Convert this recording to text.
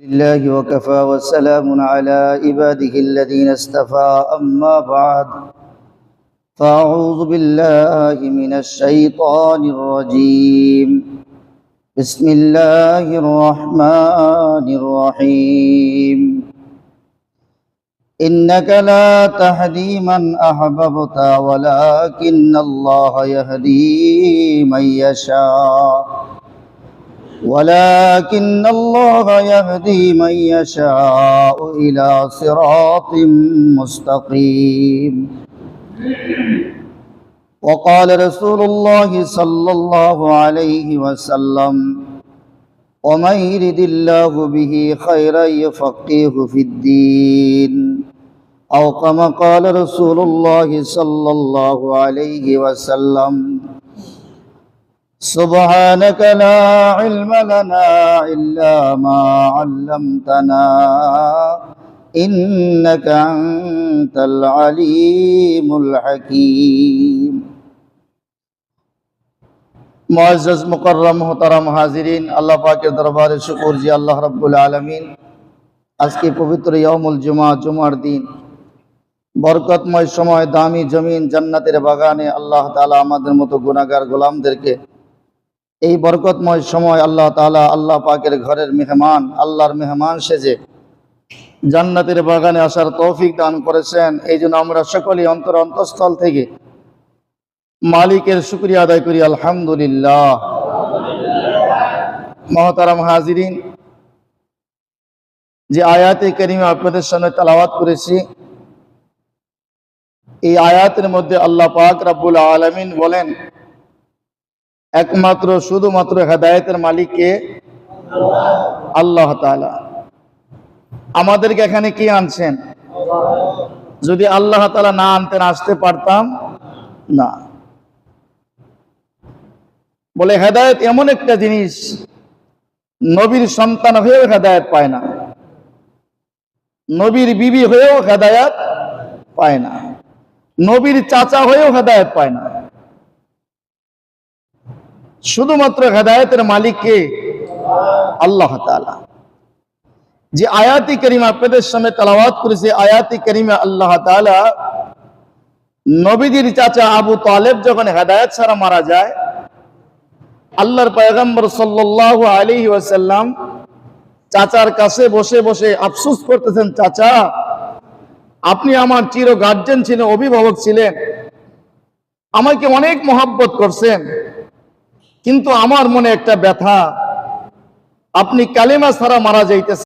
لله وكفى والسلام على عباده الذين اصطفى أما بعد فأعوذ بالله من الشيطان الرجيم بسم الله الرحمن الرحيم إنك لا تهدي من أحببت ولكن الله يهدي من يشاء ولكن الله يهدي من يشاء إلى صراط مستقيم وقال رسول الله صلى الله عليه وسلم ومن يرد الله به خيرا يفقهه في الدين أو كما قال رسول الله صلى الله عليه وسلم سبحانك لا علم لنا إلا ما علمتنا إنك أنت العليم الحكيم মুআজ্জাজ মুকাররম মুহতারাম হাজিরিন, আল্লাহ পাকের দরবারে শুকর যে আল্লাহ রাব্বুল আলামিন আজকে পবিত্র ইয়াউমুল জুমা, জুমার দিন, বরকতময় সময়, দামি জমিন, জান্নাতের বাগানে আল্লাহ তাআলা আমাদের মতো গুনাহগার গোলামদেরকে এই বরকতময় সময় আল্লাহ তাআলা আল্লাহ পাকের ঘরের মেহমান, আল্লাহর মেহমান সেজে জান্নাতের বাগানে আসার তৌফিক দান করেছেন। এই জন্য আমরা সকলেই অন্তঃস্থল থেকে মালিকের শুকরিয়া আদায় করি, আলহামদুলিল্লাহ। মুহতারাম হাজিরিন, যে আয়াতে কারিমা আপনাদের সামনে তেলাওয়াত করেছি, এই আয়াতের মধ্যে আল্লাহ পাক রব্বুল আলামিন বলেন একমাত্র শুধুমাত্র হেদায়েতের মালিক কে? আল্লাহ তাআলা। আমাদেরকে এখানে কি আনছেন? যদি আল্লাহ তাআলা না আনতেন আসতে পারতাম না। বলে হেদায়েত এমন একটা জিনিস, নবীর সন্তান হয়েও হেদায়েত পায় না, নবীর বিবি হয়েও হেদায়েত পায় না, নবীর চাচা হয়েও হেদায়েত পায় না। শুধুমাত্র হেদায়েতের মালিক কে? আল্লাহ তাআলা। যে আয়াতি কারিমা আপনাদের সামনে তেলাওয়াত করেছে, আয়াতি কারিমা আল্লাহ তাআলা নবীজির চাচা আবু তালেব যখন হেদায়েত ছাড়া মারা যায়, আল্লাহর পয়গম্বর সাল্লাল্লাহু আলাইহি ওয়াসাল্লাম চাচার কাছে বসে বসে আফসোস করতেছেন, চাচা আপনি আমার চির গার্জিয়ান ছিলেন, অভিভাবক ছিলেন, আমাকে অনেক মহব্বত করছেন, কিন্তু আমার মনে একটা ব্যথা, আপনি কালেমা ছাড়া মারা যাইতেছেন।